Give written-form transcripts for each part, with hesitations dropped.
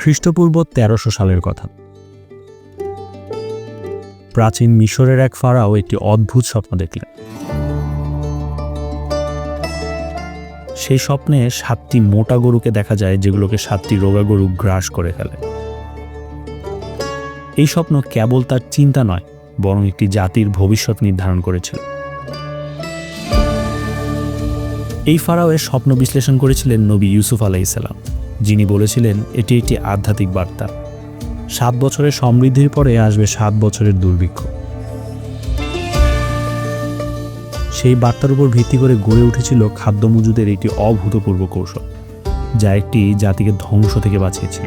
খ্রিস্টপূর্ব ১৩০০ সালের কথা। প্রাচীন মিশরের এক ফারাও একটি অদ্ভুত স্বপ্ন দেখলেন। সেই স্বপ্নে ৭টি মোটা গরুকে দেখা যায়, যেগুলোকে ৭টি রোগা গরু গ্রাস করে ফেলে। এই স্বপ্ন কেবল তার চিন্তা নয়, বরং একটি জাতির ভবিষ্যৎ নির্ধারণ করেছিল। এই ফারাওয়ের স্বপ্ন বিশ্লেষণ করেছিলেন নবী ইউসুফ আলাইহিস সালাম, যিনি বলেছিলেন এটি একটি আধ্যাত্মিক বার্তা। ৭ বছরের সমৃদ্ধির পরে আসবে ৭ বছরের দুর্ভিক্ষ। সেই বার্তার উপর ভিত্তি করে গড়ে উঠেছিল খাদ্য মজুদের একটি অভূতপূর্ব কৌশল, যা একটি জাতিকে ধ্বংস থেকে বাঁচিয়েছিল।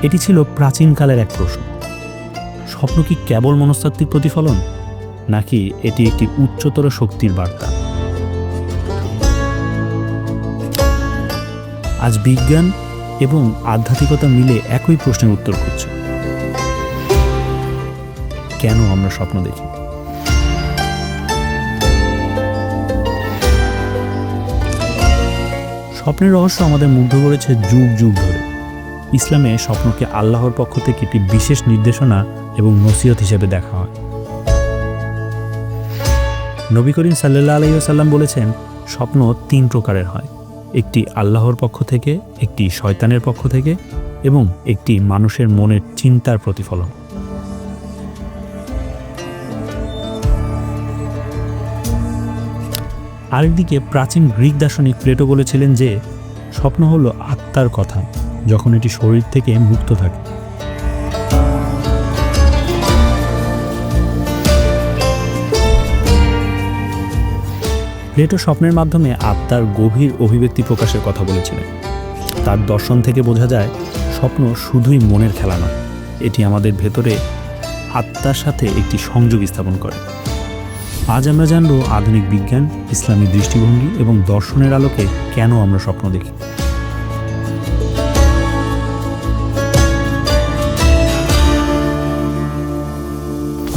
এটি ছিল প্রাচীনকালের এক প্রশ্ন: স্বপ্ন কি কেবল মনস্তাত্ত্বিক প্রতিফলন, নাকি এটি একটি উচ্চতর শক্তির বার্তা? আজ বিজ্ঞান এবং আধ্যাত্মিকতা মিলে একই প্রশ্নের উত্তর খুঁজছে: কেন আমরা স্বপ্ন দেখি? স্বপ্নের রহস্য আমাদের মুগ্ধ করেছে যুগ যুগ ধরে। ইসলামে স্বপ্নকে আল্লাহর পক্ষ থেকে একটি বিশেষ নির্দেশনা এবং নসিহত হিসেবে দেখা হয়। নবী করিম সাল্লাল্লাহু আলাইহি ওয়াসাল্লাম বলেছেন, স্বপ্ন ৩ প্রকারের হয়: একটি আল্লাহর পক্ষ থেকে, একটি শয়তানের পক্ষ থেকে, এবং একটি মানুষের মনের চিন্তার প্রতিফলন। আরেকদিকে প্রাচীন গ্রিক দার্শনিক প্লেটো বলেছিলেন যে স্বপ্ন হলো আত্মার কথা, যখন এটি শরীর থেকে মুক্ত থাকে। প্লেটো স্বপ্নের মাধ্যমে আত্মার গভীর অভিব্যক্তি প্রকাশের কথা বলেছিলেন। তার দর্শন থেকে বোঝা যায় স্বপ্ন শুধুই মনের খেলা নয়, এটি আমাদের ভেতরে আত্মার সাথে একটি সংযোগ স্থাপন করে। আজ আমরা জানব আধুনিক বিজ্ঞান, ইসলামী দৃষ্টিভঙ্গি এবং দর্শনের আলোকে কেন আমরা স্বপ্ন দেখি।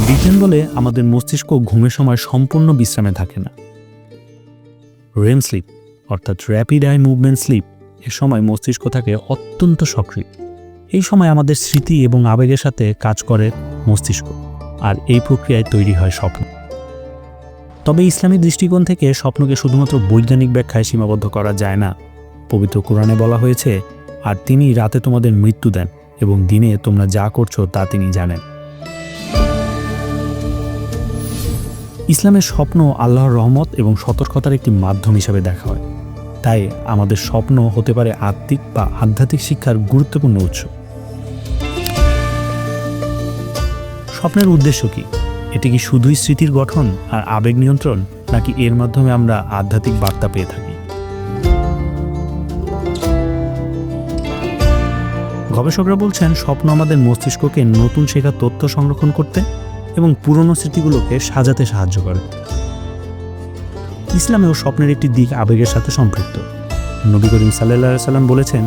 বিজ্ঞান বলে আমাদের মস্তিষ্ক ঘুমের সময় সম্পূর্ণ বিশ্রামে থাকে না। রেম স্লিপ অর্থাৎ র্যাপিড আই মুভমেন্ট স্লিপ, এ সময় মস্তিষ্ক থাকে অত্যন্ত সক্রিয়। এই সময় আমাদের স্মৃতি এবং আবেগের সাথে কাজ করে মস্তিষ্ক, আর এই প্রক্রিয়ায় তৈরি হয় স্বপ্ন। তবে ইসলামী দৃষ্টিকোণ থেকে স্বপ্নকে শুধুমাত্র বৈজ্ঞানিক ব্যাখ্যায় সীমাবদ্ধ করা যায় না। পবিত্র কোরআনে বলা হয়েছে, আর তিনি রাতে তোমাদের মৃত্যু দেন এবং দিনে তোমরা যা করছো তা তিনি জানেন। ইসলামের স্বপ্ন আল্লাহর রহমত এবং সতর্কতার একটি মাধ্যম হিসাবে দেখা হয়। তাই আমাদের স্বপ্ন হতে পারে আত্মিক বা আধ্যাত্মিক শিক্ষার গুরুত্বপূর্ণ উৎস। স্বপ্নের উদ্দেশ্য কি? এটি কি শুধুই স্মৃতির গঠন আর আবেগ নিয়ন্ত্রণ, নাকি এর মাধ্যমে আমরা আধ্যাত্মিক বার্তা পেয়ে থাকি? গবেষকরা বলছেন, স্বপ্ন আমাদের মস্তিষ্ককে নতুন শেখা তথ্য সংরক্ষণ করতে এবং পুরনো স্মৃতিগুলোকে সাজাতে সাহায্য করে। ইসলামেও স্বপ্নের একটি দিক আবেগের সাথে সম্পৃক্ত। নবী করিম সাল্লাল্লাহু আলাইহি ওয়াসাল্লাম বলেছেন,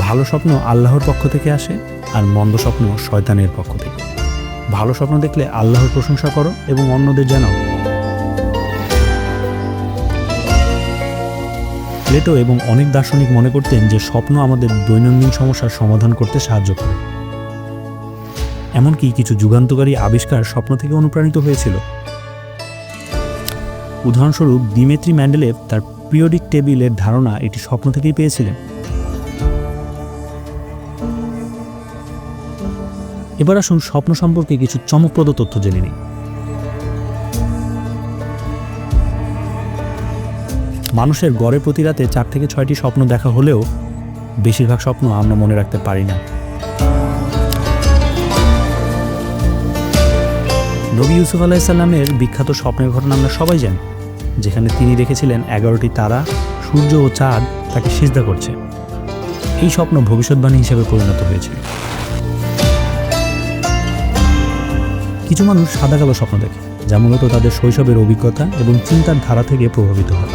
ভালো স্বপ্ন আল্লাহর পক্ষ থেকে আসে, আর মন্দ স্বপ্ন শয়তানের পক্ষ থেকে। ভালো স্বপ্ন দেখলে আল্লাহর প্রশংসা করো এবং অন্যদের জানাও। প্লেটো এবং অনেক দার্শনিক মনে করতেন যে স্বপ্ন আমাদের দৈনন্দিন সমস্যার সমাধান করতে সাহায্য করে। এমনকি কিছু যুগান্তকারী আবিষ্কার স্বপ্ন থেকে অনুপ্রাণিত হয়েছিল। উদাহরণস্বরূপ, দিমিত্রি মেন্ডেলেভ তার পিরিয়ডিক টেবিলের ধারণা এটি স্বপ্ন থেকেই পেয়েছিলেন। এবার আসুন স্বপ্ন সম্পর্কে কিছু চমকপ্রদ তথ্য জেনে নিই। মানুষের গড়ে প্রতি রাতে 4 থেকে 6টি স্বপ্ন দেখা হলেও বেশিরভাগ স্বপ্ন আমরা মনে রাখতে পারি না। নবী ইউসুফ আলাইহিস সালামের বিখ্যাত স্বপ্নের ঘটনা আমরা সবাই জানি, যেখানে তিনি দেখেছিলেন 11টি তারা, সূর্য ও চাঁদ তাকে সিজদা করছে। এই স্বপ্ন ভবিষ্যৎবাণী হিসেবে পরিণত হয়েছিল। কিছু মানুষ সাদা কালো স্বপ্ন দেখে, যা মূলত তাদের শৈশবের অভিজ্ঞতা এবং চিন্তার ধারা থেকে প্রভাবিত হয়।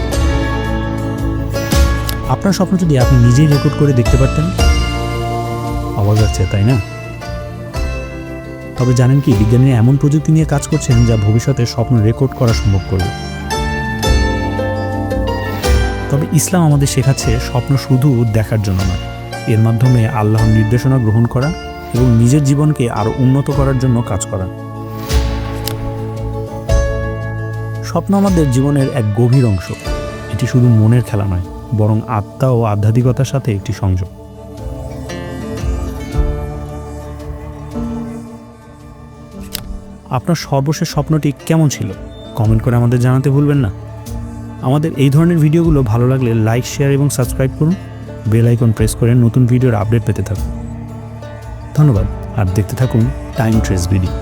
আপনার স্বপ্ন যদি আপনি নিজেই রেকর্ড করে দেখতে পারতেন, অবাক লাগছে তাই না? তবে জানেন কি, বিজ্ঞানীরা এমন প্রযুক্তি নিয়ে কাজ করছেন যা ভবিষ্যতে স্বপ্ন রেকর্ড করা সম্ভব করবে। তবে ইসলাম আমাদের শেখাচ্ছে স্বপ্ন শুধু দেখার জন্য নয়, এর মাধ্যমে আল্লাহর নির্দেশনা গ্রহণ করা এবং নিজের জীবনকে আরও উন্নত করার জন্য কাজ করা। স্বপ্ন আমাদের জীবনের এক গভীর অংশ। এটি শুধু মনের খেলা নয়, বরং আত্মা ও আধ্যাত্মিকতার সাথে একটি সংযোগ। আপনার সর্বশেষ স্বপ্নটি কেমন ছিল কমেন্ট করে আমাদের জানাতে ভুলবেন না। আমাদের এই ধরনের ভিডিওগুলো ভালো লাগলে লাইক, শেয়ার এবং সাবস্ক্রাইব করুন। বেল আইকন প্রেস করে নতুন ভিডিওর আপডেট পেতে থাকুন। ধন্যবাদ, আর দেখতে থাকুন টাইম ট্রেস ভিডিও।